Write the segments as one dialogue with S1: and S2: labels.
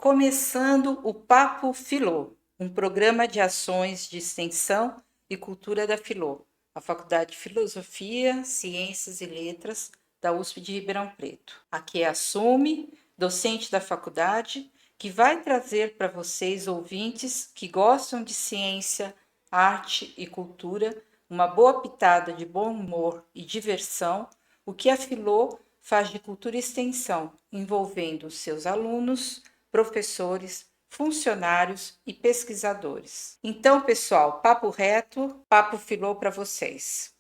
S1: começando o Papo Filô, um programa de ações de extensão e cultura da Filô, a Faculdade de Filosofia, Ciências e Letras da USP de Ribeirão Preto. Aqui é a Sumi, docente da faculdade, que vai trazer para vocês, ouvintes que gostam de ciência, arte e cultura, uma boa pitada de bom humor e diversão, o que a Filô faz de cultura e extensão, envolvendo seus alunos, professores, funcionários e pesquisadores. Então, pessoal, papo reto, papo Filô para vocês.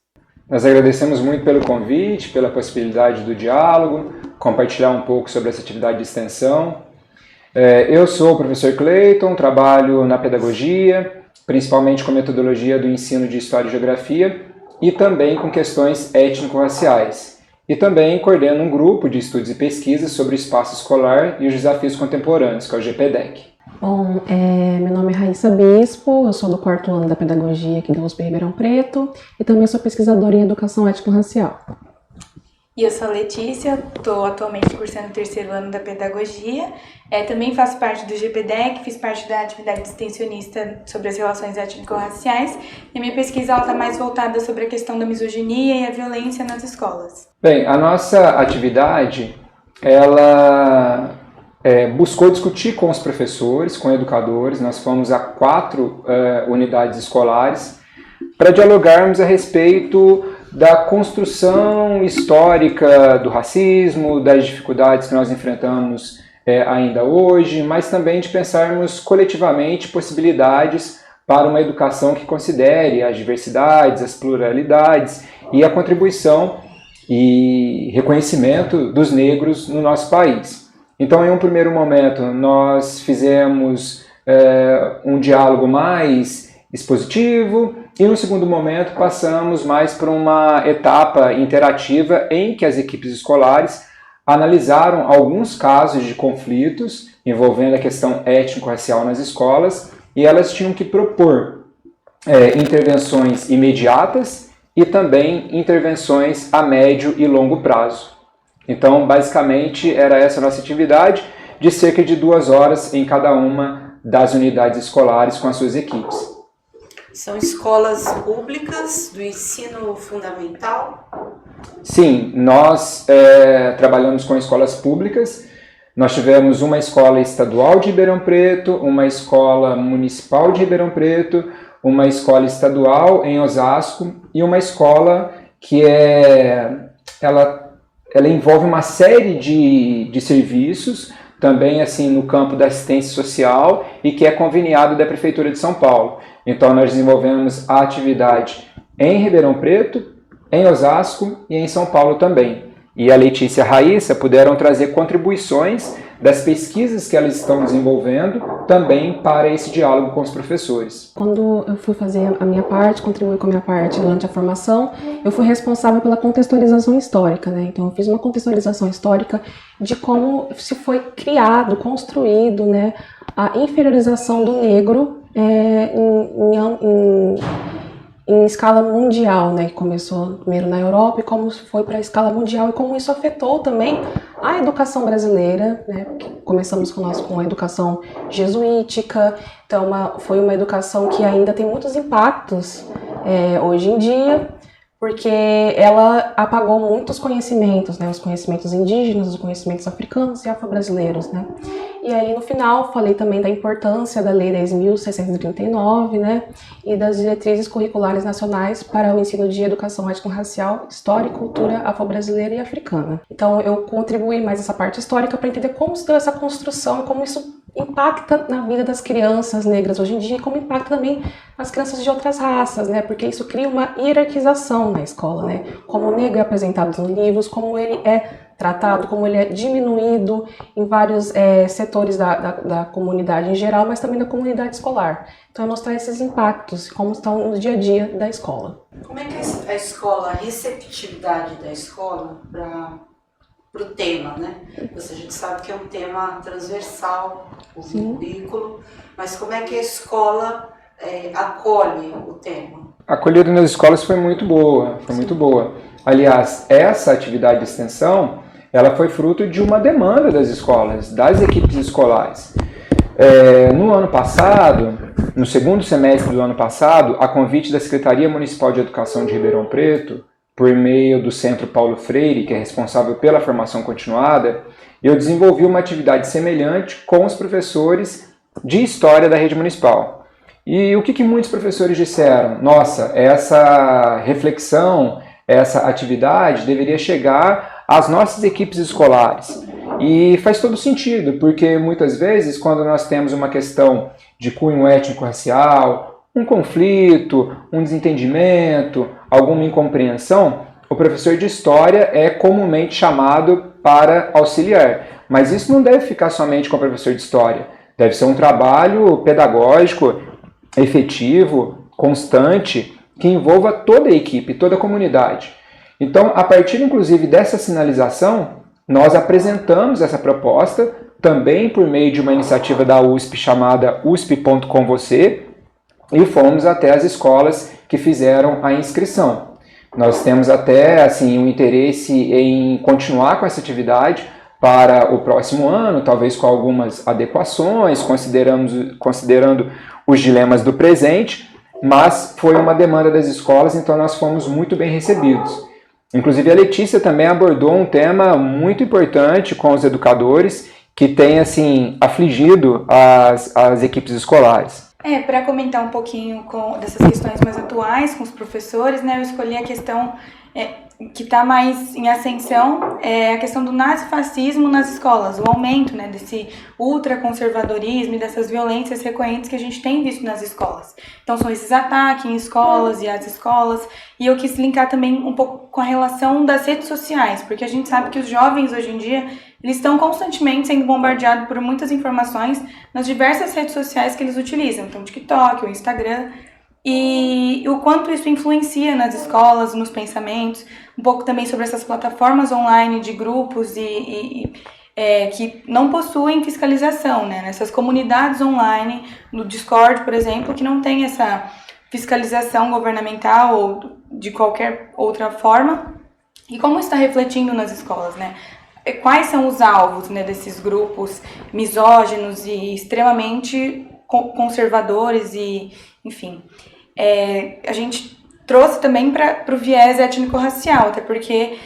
S2: Nós agradecemos muito pelo convite, pela possibilidade do diálogo, compartilhar um pouco sobre essa atividade de extensão. Eu sou o professor Cleiton, trabalho na pedagogia, principalmente com metodologia do ensino de História e Geografia e também com questões étnico-raciais. E também coordeno um grupo de estudos e pesquisas sobre o espaço escolar e os desafios contemporâneos, que é o GPDEC.
S3: Bom, meu nome é Raíssa Bispo, eu sou do 4º ano da Pedagogia aqui da USP Ribeirão Preto e também sou pesquisadora em Educação Étnico-Racial.
S4: E eu sou a Letícia, estou atualmente cursando o 3º ano da Pedagogia, também faço parte do GPDEC, fiz parte da atividade extensionista sobre as relações étnico-raciais e a minha pesquisa está mais voltada sobre a questão da misoginia e a violência nas escolas.
S2: Bem, a nossa atividade, ela buscou discutir com os professores, com educadores, nós fomos a 4 unidades escolares para dialogarmos a respeito da construção histórica do racismo, das dificuldades que nós enfrentamos ainda hoje, mas também de pensarmos coletivamente possibilidades para uma educação que considere as diversidades, as pluralidades e a contribuição e reconhecimento dos negros no nosso país. Então, em um primeiro momento, nós fizemos um diálogo mais expositivo e, no segundo momento, passamos mais para uma etapa interativa em que as equipes escolares analisaram alguns casos de conflitos envolvendo a questão étnico-racial nas escolas e elas tinham que propor intervenções imediatas e também intervenções a médio e longo prazo. Então, basicamente, era essa a nossa atividade de cerca de 2 horas em cada uma das unidades escolares com as suas equipes.
S1: São escolas públicas do ensino fundamental?
S2: Sim, nós trabalhamos com escolas públicas. Nós tivemos uma escola estadual de Ribeirão Preto, uma escola municipal de Ribeirão Preto, uma escola estadual em Osasco e uma escola que ela envolve uma série de serviços, também assim no campo da assistência social e que é conveniado da Prefeitura de São Paulo. Então nós desenvolvemos a atividade em Ribeirão Preto, em Osasco e em São Paulo também. E a Letícia e a Raíssa puderam trazer contribuições das pesquisas que elas estão desenvolvendo também para esse diálogo com os professores.
S3: Quando eu fui fazer a minha parte, contribuir com a minha parte durante a formação, eu fui responsável pela contextualização histórica, né? Então eu fiz uma contextualização histórica de como se foi criado, construído, né, a inferiorização do negro em escala mundial, né, que começou primeiro na Europa e como foi para a escala mundial e como isso afetou também a educação brasileira, né, começamos com a educação jesuítica, então foi uma educação que ainda tem muitos impactos hoje em dia, porque ela apagou muitos conhecimentos, né, os conhecimentos indígenas, os conhecimentos africanos e afro-brasileiros, né. E aí, no final, falei também da importância da Lei 10.639, né, e das diretrizes curriculares nacionais para o ensino de educação étnico-racial, história e cultura afro-brasileira e africana. Então, eu contribuí mais essa parte histórica para entender como se deu essa construção, como isso impacta na vida das crianças negras hoje em dia e como impacta também as crianças de outras raças, né, porque isso cria uma hierarquização na escola, né, como o negro é apresentado nos livros, como ele é tratado, como ele é diminuído em vários setores da comunidade em geral, mas também da comunidade escolar. Então, é mostrar esses impactos, como estão no dia a dia da escola.
S1: Como é que a escola, a receptividade da escola para o tema, né? A gente sabe que é um tema transversal, o currículo, mas como é que a escola acolhe o tema?
S2: A acolhida nas escolas foi muito boa, muito boa. Aliás, essa atividade de extensão, ela foi fruto de uma demanda das escolas, das equipes escolares. No ano passado, no segundo semestre do ano passado, a convite da Secretaria Municipal de Educação de Ribeirão Preto, por meio do Centro Paulo Freire, que é responsável pela formação continuada, eu desenvolvi uma atividade semelhante com os professores de História da rede municipal. E o que muitos professores disseram? Nossa, essa reflexão, essa atividade deveria chegar às nossas equipes escolares. E faz todo sentido, porque muitas vezes quando nós temos uma questão de cunho étnico-racial, um conflito, um desentendimento, alguma incompreensão, o professor de História é comumente chamado para auxiliar. Mas isso não deve ficar somente com o professor de História. Deve ser um trabalho pedagógico, efetivo, constante, que envolva toda a equipe, toda a comunidade. Então, a partir inclusive dessa sinalização, nós apresentamos essa proposta também por meio de uma iniciativa da USP chamada USP.com Você e fomos até as escolas que fizeram a inscrição. Nós temos até assim, um interesse em continuar com essa atividade para o próximo ano, talvez com algumas adequações, considerando os dilemas do presente, mas foi uma demanda das escolas, então nós fomos muito bem recebidos. Inclusive a Letícia também abordou um tema muito importante com os educadores que tem assim, afligido as equipes escolares.
S4: Para comentar um pouquinho dessas questões mais atuais com os professores, né, eu escolhi a questão que está mais em ascensão, a questão do nazifascismo nas escolas, o aumento, né, desse ultraconservadorismo e dessas violências recorrentes que a gente tem visto nas escolas. Então são esses ataques em escolas e às escolas, e eu quis linkar também um pouco com a relação das redes sociais, porque a gente sabe que os jovens hoje em dia, eles estão constantemente sendo bombardeados por muitas informações nas diversas redes sociais que eles utilizam, então o TikTok, o Instagram, e o quanto isso influencia nas escolas, nos pensamentos, um pouco também sobre essas plataformas online de grupos que não possuem fiscalização, né? Nessas comunidades online, no Discord, por exemplo, que não tem essa fiscalização governamental ou de qualquer outra forma, e como está refletindo nas escolas, né? Quais são os alvos, né, desses grupos misóginos e extremamente conservadores e, enfim. A gente trouxe também para o viés étnico-racial, até porque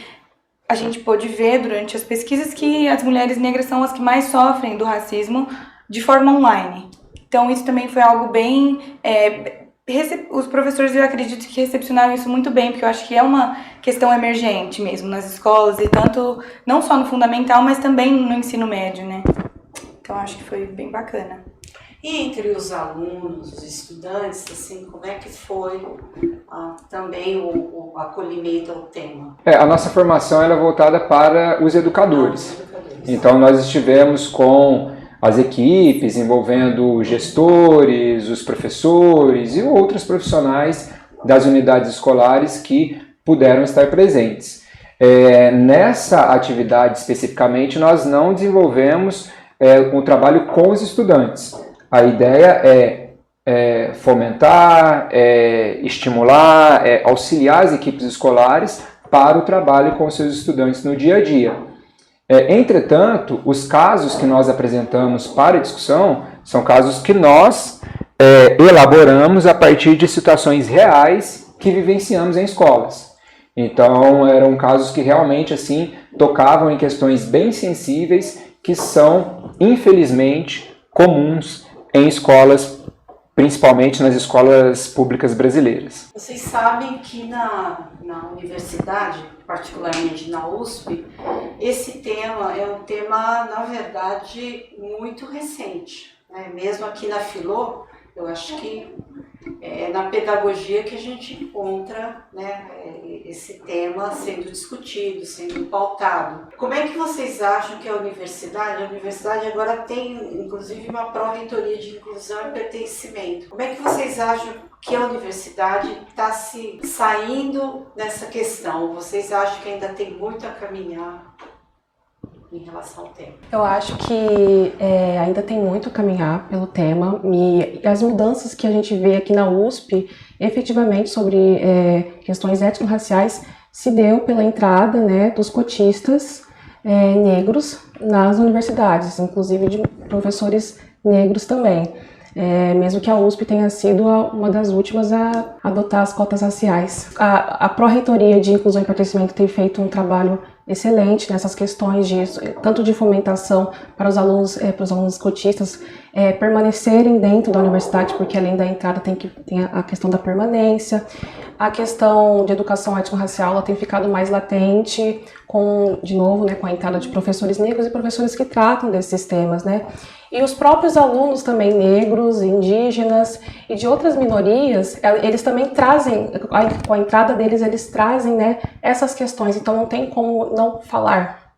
S4: a gente pôde ver durante as pesquisas que as mulheres negras são as que mais sofrem do racismo de forma online. Então isso também foi algo bem... os professores, eu acredito que recepcionaram isso muito bem, porque eu acho que é uma questão emergente mesmo nas escolas, e tanto, não só no fundamental, mas também no ensino médio, né? Então acho que foi bem bacana.
S5: E entre os alunos, os estudantes, assim, como é que foi também o acolhimento ao tema?
S2: A nossa formação é voltada para os educadores. Então nós estivemos com as equipes envolvendo gestores, os professores e outros profissionais das unidades escolares que puderam estar presentes. Nessa atividade especificamente nós não desenvolvemos um trabalho com os estudantes. A ideia é fomentar, estimular, auxiliar as equipes escolares para o trabalho com seus estudantes no dia a dia. Entretanto, os casos que nós apresentamos para discussão são casos que nós elaboramos a partir de situações reais que vivenciamos em escolas. Então, eram casos que realmente assim tocavam em questões bem sensíveis que são, infelizmente, comuns em escolas, principalmente nas escolas públicas brasileiras.
S5: Vocês sabem que na universidade, particularmente na USP, esse tema é um tema, na verdade, muito recente, né? Mesmo aqui na Filô, eu acho que é na pedagogia que a gente encontra, né, esse tema sendo discutido, sendo pautado. Como é que vocês acham que a universidade agora tem, inclusive, uma pró-reitoria de inclusão e pertencimento. Como é que vocês acham que a universidade está se saindo dessa questão? Vocês acham que ainda tem muito a caminhar em relação ao tema?
S3: Eu acho que ainda tem muito a caminhar pelo tema, e as mudanças que a gente vê aqui na USP, efetivamente sobre questões étnico-raciais, se deu pela entrada, né, dos cotistas negros nas universidades, inclusive de professores negros também. Mesmo que a USP tenha sido uma das últimas a adotar as cotas raciais. A Pró-Reitoria de Inclusão e Pertencimento tem feito um trabalho excelente nessas questões tanto de fomentação para os alunos cotistas permanecerem dentro da universidade, porque além da entrada tem a questão da permanência. A questão de educação étnico-racial ela tem ficado mais latente de novo, com a entrada de professores negros e professores que tratam desses temas, E os próprios alunos também negros, indígenas e de outras minorias, eles também trazem, com a entrada deles, eles trazem, essas questões. Então não tem como não falar,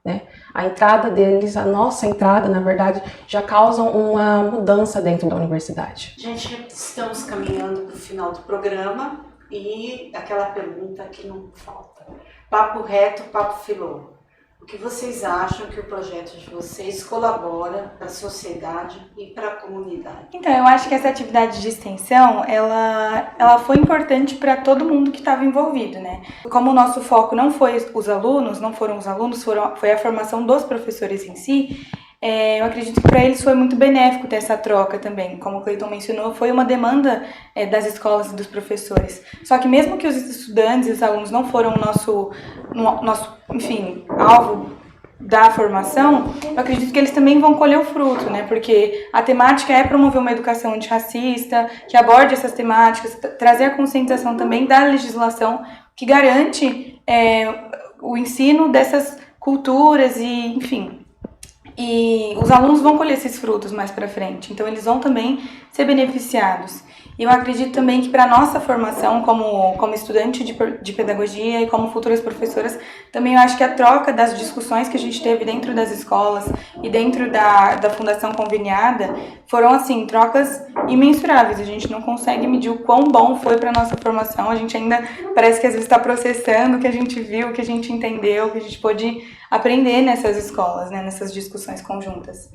S3: A entrada deles, a nossa entrada, na verdade, já causam uma mudança dentro da universidade.
S5: Gente, estamos caminhando para o final do programa e aquela pergunta que não falta. Papo reto, papo filô. O que vocês acham que o projeto de vocês colabora para a sociedade e para a comunidade?
S4: Então, eu acho que essa atividade de extensão, ela foi importante para todo mundo que estava envolvido, Como o nosso foco não foi os alunos, não foram os alunos, foi a formação dos professores em si, eu acredito que para eles foi muito benéfico ter essa troca também. Como o Cleiton mencionou, foi uma demanda das escolas e dos professores. Só que mesmo que os estudantes e os alunos não foram o nosso alvo da formação, eu acredito que eles também vão colher o fruto, Porque a temática é promover uma educação antirracista, que aborde essas temáticas, trazer a conscientização também da legislação que garante o ensino dessas culturas e, E os alunos vão colher esses frutos mais para frente, então eles vão também ser beneficiados. E eu acredito também que para a nossa formação como estudante de pedagogia e como futuras professoras, também eu acho que a troca das discussões que a gente teve dentro das escolas e dentro da Fundação Conveniada foram, assim, trocas imensuráveis. A gente não consegue medir o quão bom foi para a nossa formação. A gente ainda parece que às vezes está processando o que a gente viu, o que a gente entendeu, o que a gente pôde aprender nessas escolas, nessas discussões conjuntas.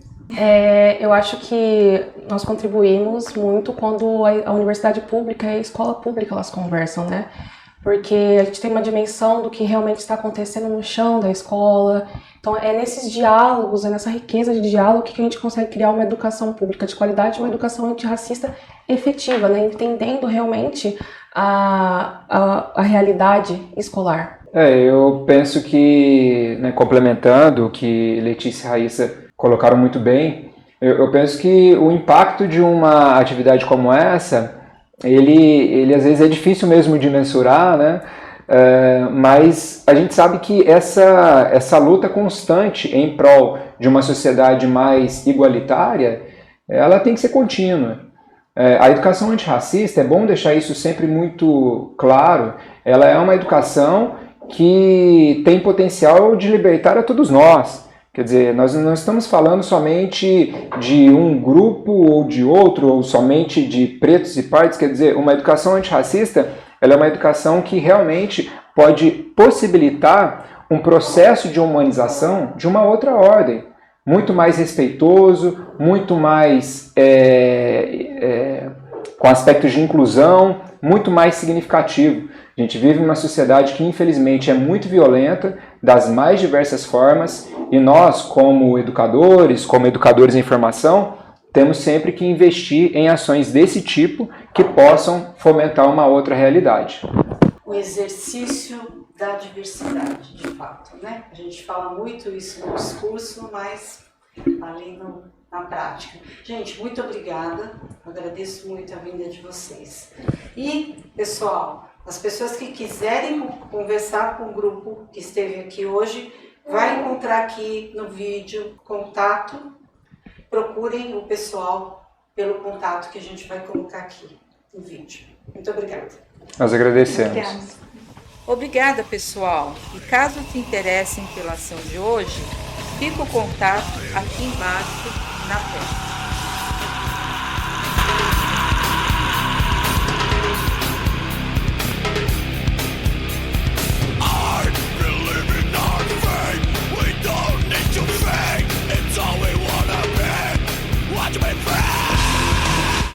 S3: Eu acho que nós contribuímos muito quando a universidade pública e a escola pública elas conversam, Porque a gente tem uma dimensão do que realmente está acontecendo no chão da escola. Então é nesses diálogos, é nessa riqueza de diálogo que a gente consegue criar uma educação pública de qualidade, uma educação antirracista efetiva, Entendendo realmente a realidade escolar.
S2: Eu penso que, complementando o que Letícia e Raíssa colocaram muito bem, eu penso que o impacto de uma atividade como essa, ele às vezes é difícil mesmo de mensurar, mas a gente sabe que essa luta constante em prol de uma sociedade mais igualitária, ela tem que ser contínua. A educação antirracista, é bom deixar isso sempre muito claro, ela é uma educação que tem potencial de libertar a todos nós. Quer dizer, nós não estamos falando somente de um grupo ou de outro, ou somente de pretos e pardos. Quer dizer, uma educação antirracista, ela é uma educação que realmente pode possibilitar um processo de humanização de uma outra ordem, muito mais respeitoso, muito mais com aspectos de inclusão, muito mais significativo. A gente vive numa sociedade que, infelizmente, é muito violenta, das mais diversas formas, e nós, como educadores em formação, temos sempre que investir em ações desse tipo que possam fomentar uma outra realidade.
S5: O exercício da diversidade, de fato, A gente fala muito isso no discurso, mas ali na prática. Gente, muito obrigada, agradeço muito a vinda de vocês. E, pessoal, as pessoas que quiserem conversar com o grupo que esteve aqui hoje, vai encontrar aqui no vídeo contato, procurem o pessoal pelo contato que a gente vai colocar aqui no vídeo. Muito obrigada.
S2: Nós agradecemos.
S4: Obrigada.
S1: Obrigada, pessoal. E caso se interessem pela ação de hoje, fica o contato aqui embaixo na tela.